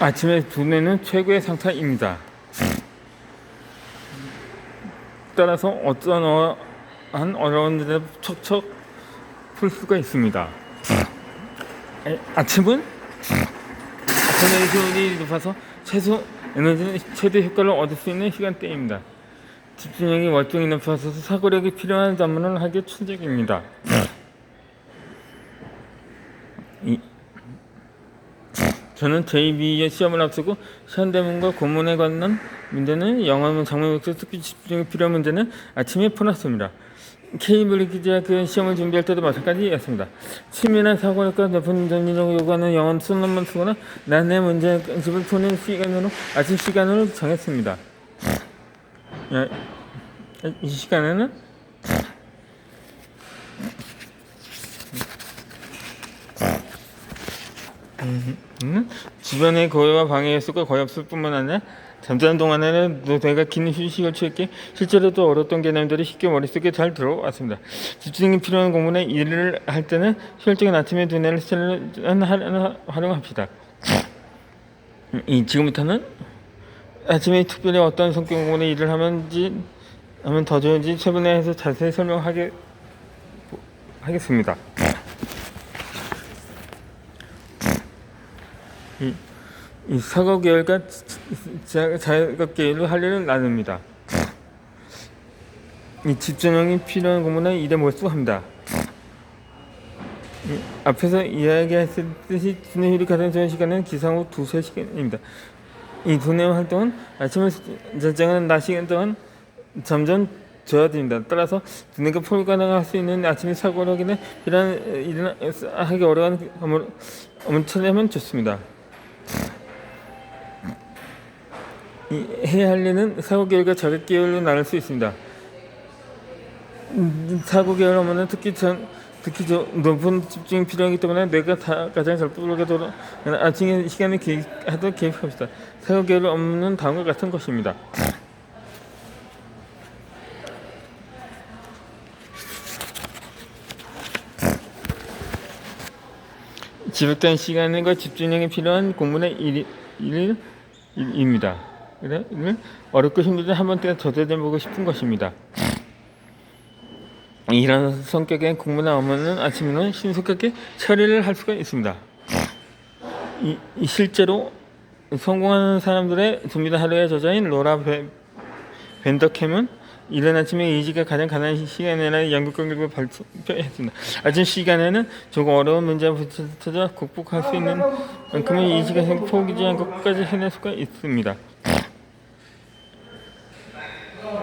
아침에 두뇌는 최고의 상태입니다. 따라서 어떠한 어려운 일을 척척 풀 수가 있습니다. 아침은 에너지를 높아서 최대 효과를 얻을 수 있는 시간대입니다. 집중력이 월등히 높아서 사고력이 필요한 작문을 하기 충족입니다. 저는 제2B 시험을 앞두고 현대문과 고문에 관한 문제는 영어문 장문역에서 특히 집중이 필요한 문제는 아침에 풀었습니다. 케이블리 기자학 시험을 준비할 때도 마찬가지였습니다. 치밀한 사고력과 높은 전문력을 요구하는 영어 수능만 쓰거나 난해 문제집을 푸는 시간으로 아침 시간을 정했습니다. 이 시간에는 주변의 고요와 방해의 수가 거의 없을 뿐만 아니라 잠자는 동안에는 내가 긴 휴식을 취했기에 실제로도 어려웠던 개념들이 쉽게 머릿속에 잘 들어왔습니다. 집중이 필요한 공부나 일을 할 때는 효율적인 아침의 두뇌를 활용합시다. 지금부터는 아침에 특별히 어떤 성격 공부나 일을 하면 더 좋은지 최근에서 자세히 설명하겠습니다. 이 사고 계열과 자각 계열로 할 일을 나눕니다. 이 집중력이 필요한 공부나 일에 몰두합니다. 앞에서 이야기했듯이 두뇌 효율이 가장 좋은 시간은 기상 후 2~3시간입니다. 이 두뇌 활동은 아침을 결정하는 낮 시간 동안 점점 저하됩니다. 따라서 두뇌가 불가능할 수 있는 아침의 사고력이나 일을 하기 어려운 업무를 처리하면 좋습니다. 해야 할 일은 사고 계열과 자각 계열로 나눌 수 있습니다. 사고 계열 업무는 특히 높은 집중이 필요하기 때문에 뇌가 가장 잘 돌아가도록 아침에 시간을 계획합시다. 사고 계열 업무는 다음과 같은 것입니다. 지속된 시간과 집중력이 필요한 공부의 일입니다. 어렵고 힘들지 한 번쯤 도전해보고 싶은 것입니다. 이런 성격의 공부나 업무는 아침에는 신속하게 처리를 할 수가 있습니다. 실제로 성공하는 사람들의 준비된 하루의 저자인 로라 벤더캠은 이른 아침에 의지가 가장 가난한 시간이라는 연구 결과를 발표했습니다. 아침 시간에는 조금 어려운 문제와 부딪혀 극복할 수 있는 만큼의 의지가 포기하지 않고 끝까지 해낼 수가 있습니다.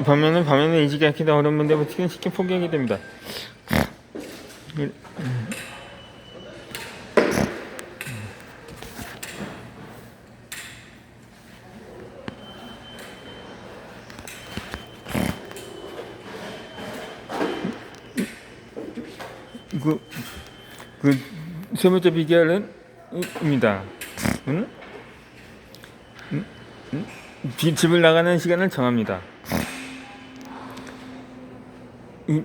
반면에 의지가 약해서 어려운 문제에 부딪히면 쉽게 포기하게 됩니다. 세 번째 비결은 입니다. 집을 나가는 시간을 정합니다. 이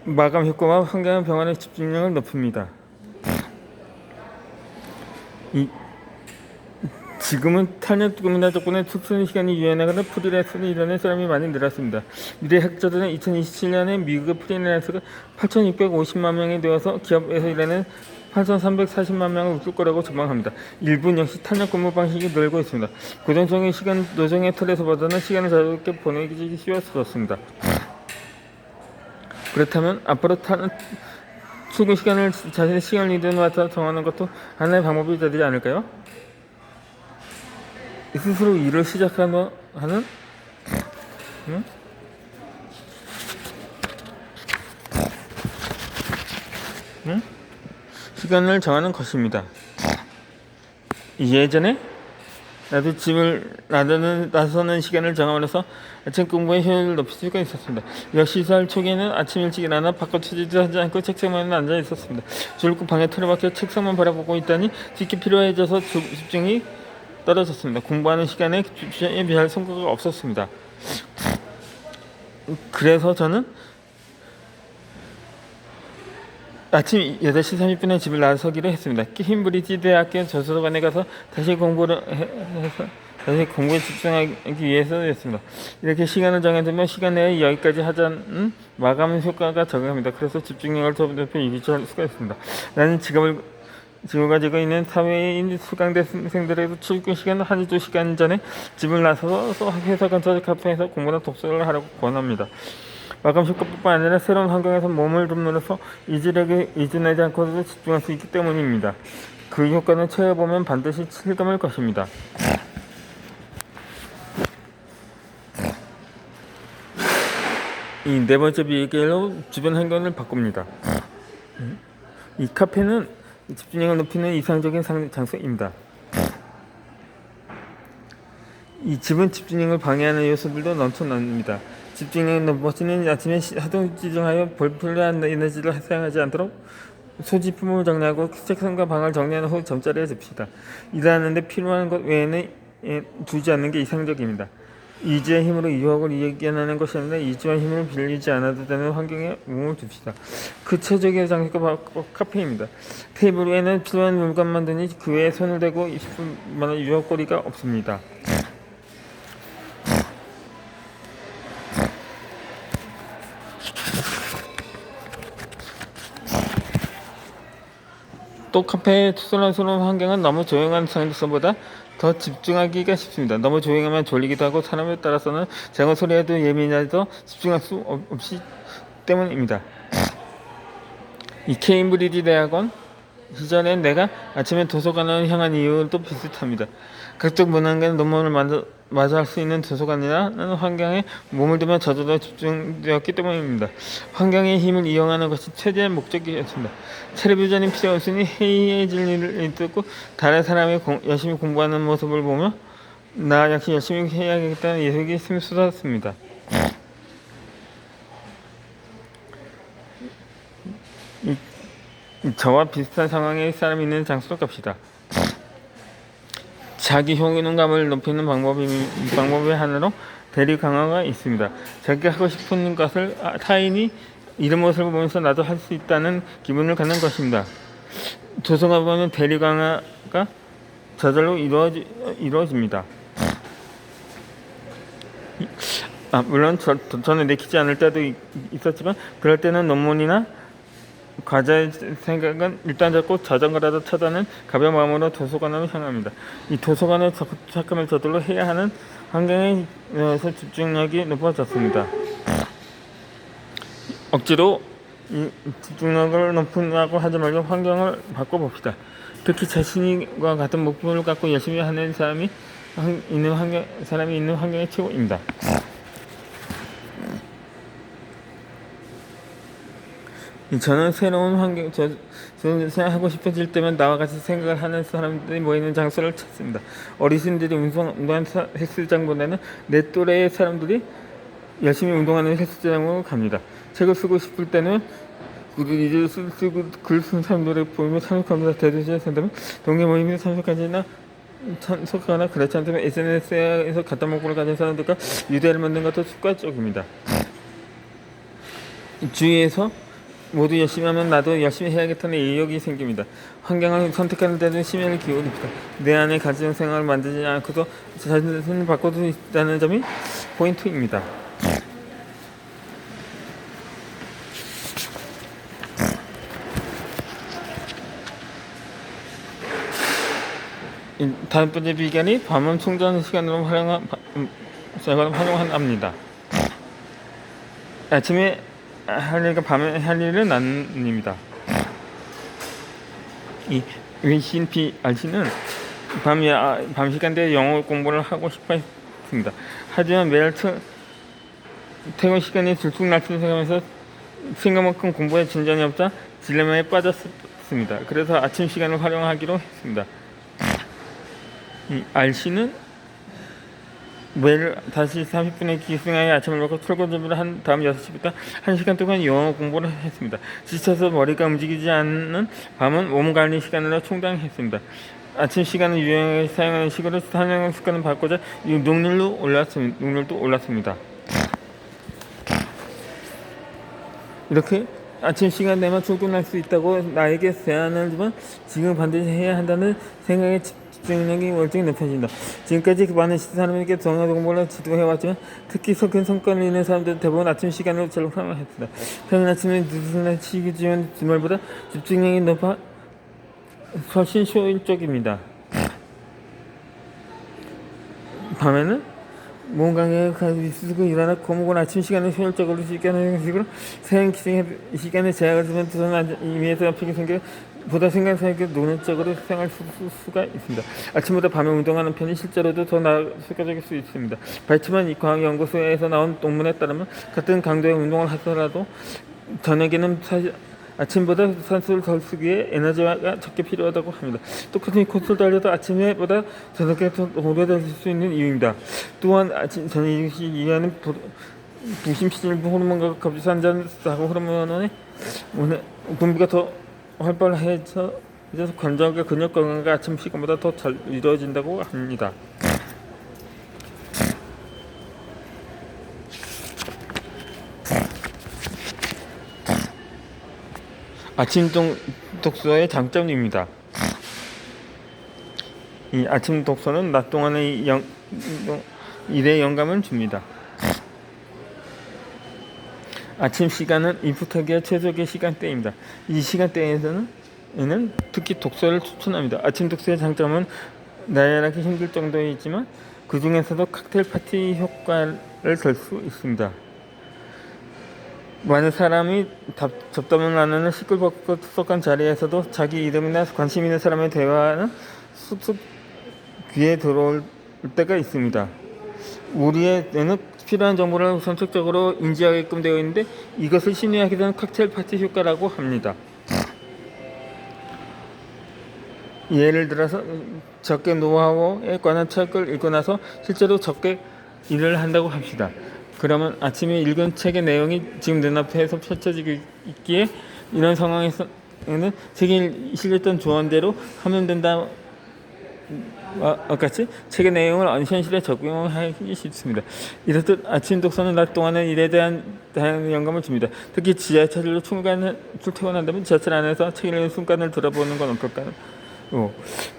마감 효과와 환경 변화의 집중력을 높입니다. 지금은 탄력금이나 덕분에 특수한 시간이 유연하거나 프리랜서로 일하는 사람이 많이 늘었습니다. 미래 학자들은 2027년에 미국의 프리랜서가 8,650만 명이 되어서 기업에서 일하는 8,340만 명을 웃을 거라고 전망합니다. 일본 역시 탄력근무 방식이 늘고 있습니다. 고정적인 시간 노정의 틀에서보다는 시간을 자유롭게 보내기 쉬워졌습니다. 그렇다면 앞으로 출근 시간을 자신의 시간 리듬에 맞춰 정하는 것도 하나의 방법이 되지 않을까요? 스스로 일을 시작하는 시간을 정하는 것입니다. 예전에 나도 집을 나서는 시간을 정함으로써 아침 공부의 효율을 높일 수가 있었습니다. 역시 살 초기에는 아침 일찍 일어나 바깥 투지도 하지 않고 책상만 앉아 있었습니다. 줄곧 방에 틀어박혀 책상만 바라보고 있다니 듣기 필요해져서 집중이 떨어졌습니다. 공부하는 시간에 집중에 비할 성과가 없었습니다. 그래서 저는 아침 8시 30분에 집을 나서기로 했습니다. 케임브리지 대학교 저서관에 가서 다시 공부에 집중하기 위해서였습니다. 이렇게 시간을 정해두면 시간 내에 여기까지 하자는 마감 효과가 적용합니다. 그래서 집중력을 더 높이 유지할 수가 있습니다. 나는 지금을 가지고 있는 사회인 수강대생들에도 출근 시간 1~2시간 전에 집을 나서서 회사 근처 카페에서 공부나 독서를 하라고 권합니다. 마감 효과뿐만 아니라 새로운 환경에서 몸을 드물어서 이질에게 의존하지 않고도 집중할 수 있기 때문입니다. 그 효과는 채워보면 반드시 실감할 것입니다. 이 네 번째 비결로 주변 환경을 바꿉니다. 이 카페는 집중력을 높이는 이상적인 장소입니다. 이 집은 집중력을 방해하는 요소들도 넘쳐납니다. 집중력이 높아지는 아침에 하도 집중하여 불필요한 에너지를 사용하지 않도록 소지품을 정리하고 책상과 방을 정리한 후 잠자리에 듭시다. 일하는데 필요한 것 외에는 두지 않는 게 이상적입니다. 의지의 힘으로 유혹을 이겨내는 것이 아니라 의지와 힘을 빌리지 않아도 되는 환경에 몸을 둡시다. 그 최적의 장소가 바로 카페입니다. 테이블 위에는 필요한 물건만 두니 그 외에 손을 대고 싶을 만한 유혹거리가 없습니다. 또 카페의 투덜스러운 환경은 너무 조용한 장소보다 더 집중하기가 쉽습니다. 너무 조용하면 졸리기도 하고 사람에 따라서는 작은 소리에도 예민해서 집중할 수 없기 때문입니다. 이 케임브리지 대학원 시절엔 내가 아침에 도서관을 향한 이유도 비슷합니다. 각종 문학의 논문을 마저 할 수 있는 도서관이라는 환경에 몸을 두면 저절로 집중되었기 때문입니다. 환경의 힘을 이용하는 것이 최대의 목적이었습니다. 텔레비전이 필요 없으니 해이해질 일을 듣고 다른 사람이 열심히 공부하는 모습을 보며 나 역시 열심히 해야겠다는 의욕이 샘솟았습니다. 저와 비슷한 상황의 사람이 있는 장소로 갑시다. 자기 효능감을 높이는 방법의 하나로 대리 강화가 있습니다. 자기가 하고 싶은 것을 타인이 이런 모습을 보면서 나도 할 수 있다는 기분을 갖는 것입니다. 도서관 보면 대리 강화가 저절로 이루어집니다. 물론 저는 내키지 않을 때도 있었지만 그럴 때는 논문이나 과제의 생각은 일단 잡고 자전거라도 타다는 가벼운 마음으로 도서관으로 향합니다. 이 도서관에 도착하면 저절로 해야 하는 환경에서 집중력이 높아졌습니다. 억지로 이 집중력을 높이려고 하지 말고 환경을 바꿔봅시다. 특히 자신과 같은 목표를 갖고 열심히 하는 사람이 있는 환경의 최고입니다. 저는 새로운 환경, 저는 하고 싶어질 때면 나와 같이 생각을 하는 사람들이 모이는 장소를 찾습니다. 어르신들이 운동하는 헬스장보다는 내 또래의 사람들이 열심히 운동하는 헬스장으로 갑니다. 책을 쓰고 싶을 때는 글을 쓰고 글 쓴 사람들을 보면 참석합니다. 대도시에 산다면 동네 모임에 참석하거나 그렇지 않다면 SNS에서 같은 목표를 가진 사람들과 유대를 만드는 것도 습관적입니다. 주위에서 모두 열심히 하면 나도 열심히 해야겠다는 의욕이 생깁니다. 환경을 선택하는 데도 심혈을 기울입니다. 내 안에 가진 생활을 만들지 않고도 자신을 바꿀 수 있다는 점이 포인트입니다. 다음 번째 비결이 밤은 충전 시간으로 활용합니다. 아침에 할 일과 밤에 할 일은 나눕니다. 이 윈신 PRC는 밤 시간대에 영어 공부를 하고 싶어 했습니다. 하지만 매일 퇴근 시간이 들쑥날쑥하면서 생각만큼 공부에 진전이 없자 딜레마에 빠졌습니다. 그래서 아침 시간을 활용하기로 했습니다. 이 RC는 매일 다시 30분의 기승하여 아침을 먹고 출근 준비를 한 다음 6시부터 1시간 동안 영어 공부를 했습니다. 지쳐서 머리가 움직이지 않는 밤은 몸 관리 시간으로 충당했습니다. 아침 시간을 유용하게 사용하는 식으로 사용 습관을 바꾸자 능률도 올랐습니다. 이렇게 아침 시간 내만 출근할 수 있다고 나에게 제안을 주면 지금 반드시 해야 한다는 생각에 집중력이 월등히 높아진다. 지금까지 많은 사람에게 정화 공부를 지도해왔지만 특히 큰 성과를 이룬 사람들은 대부분 아침 시간을 제일 활용했습니다. 평일 아침에 늦은 시기지만 주말보다 집중력이 높아 훨씬 효율적입니다. 밤에는 뭔가에 쓰고 일어나 거목은 아침 시간을 효율적으로 쓰게 하는 식으로 사용 시간에 제약을 두면 저는 이미에서 앞이게 생겨 보다 생각하기 논리적으로 생각할 수가 있습니다. 아침보다 밤에 운동하는 편이 실제로도 더 효과적일 수 있습니다. 발치만 이 과학연구소에서 나온 논문에 따르면 같은 강도의 운동을 하더라도 저녁에는 아침보다 산소를 덜 쓰기 위해 에너지가 적게 필요하다고 합니다. 똑같은 코스를 달려도 아침에보다 저녁에 더 오래 달릴 수 있는 이유입니다. 또한 저녁이 이해하는 부심시절 호르몬과 갑상선하고 호르몬의 분비가 더 활발해져서 관절과 근육 건강과 아침 시간보다 더 잘 이루어진다고 합니다. 아침 독서의 장점입니다. 이 아침 독서는 낮 동안의 일에 영감을 줍니다. 아침 시간은 인풋하기에 최적의 시간대입니다. 이 시간대에는 특히 독서를 추천합니다. 아침 독서의 장점은 나열하기 힘들 정도이지만 그 중에서도 칵테일 파티 효과를 덜 수 있습니다. 많은 사람이 잡담을 나누는 시끌벅적 투석한 자리에서도 자기 이름이나 관심 있는 사람의 대화는 쑥쑥 귀에 들어올 때가 있습니다. 우리의 뇌는 필요한 정보를 선택적으로 인지하게끔 되어 있는데 이것을 심리학에 대한 칵테일 파티 효과라고 합니다. 예를 들어서 적게 노하우에 관한 책을 읽고 나서 실제로 적게 일을 한다고 합시다. 그러면 아침에 읽은 책의 내용이 지금 눈앞에서 펼쳐지고 있기에 이런 상황에서는 책에 실렸던 조언대로 하면 된다. 같이 책의 내용을 현실에 적용하기 쉽습니다. 이렇듯 아침 독서는 낮 동안의 일에 대한 다양한 영감을 줍니다. 특히 지하철로 출퇴근한다면 지하철 안에서 책 읽는 순간을 들어보는 건 어떨까요?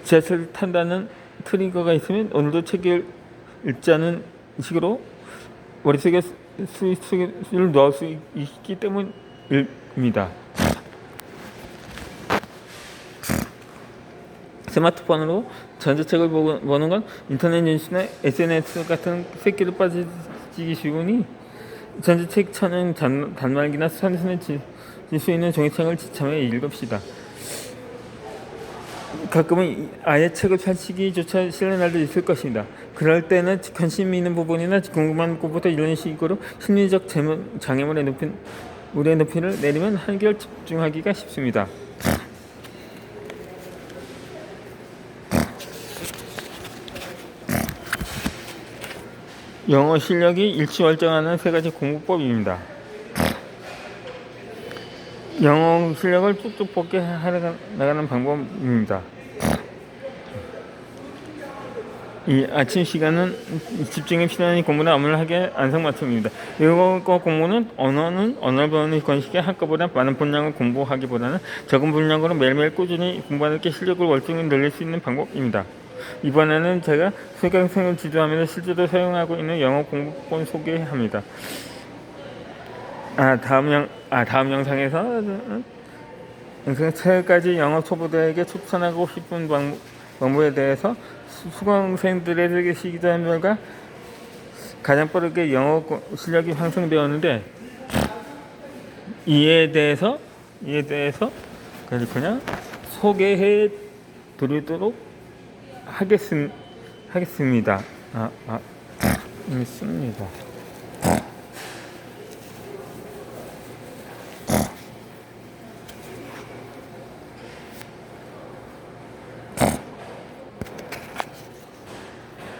지하철을 탄다는 트리거가 있으면 오늘도 책을 읽자는 식으로 머릿속에 수를 넣을 수 있기 때문입니다. 스마트폰으로 전자책을 보는 건 인터넷 뉴스나 SNS 같은 새끼를 빠지기 쉬우니 전자책 찾는 단말기나 산순에 질 수 있는 종이책을 지참해 읽읍시다. 가끔은 아예 책을 펼치기조차 싫은 날도 있을 것입니다. 그럴 때는 관심 있는 부분이나 궁금한 것부터 이런 식으로 심리적 장애물의 높이를 내리면 한결 집중하기가 쉽습니다. 영어 실력이 일취월장하는 3가지 공부법입니다. 영어 실력을 쭉쭉 뻗게 나가는 방법입니다. 이 아침 시간은 집중에 필요한 공부나 업무를 하기에 안성맞춤입니다. 외국어 공부는 언어를 배우는 권식에 한꺼번에 많은 분량을 공부하기보다는 적은 분량으로 매일매일 꾸준히 공부하는 게 실력을 월등히 늘릴 수 있는 방법입니다. 이번에는 제가 수강생을 지도하면서 실제로 사용하고 있는 영어 공부법 소개합니다. 다음 영상에서 3가지 영어 초보자에게 추천하고 싶은 방법에 대해서 수강생들에게 시기자한 결과 가장 빠르게 영어 실력이 향상되었는데 이에 대해서 그냥 소개해 드리도록 하겠습니다. 있습니다.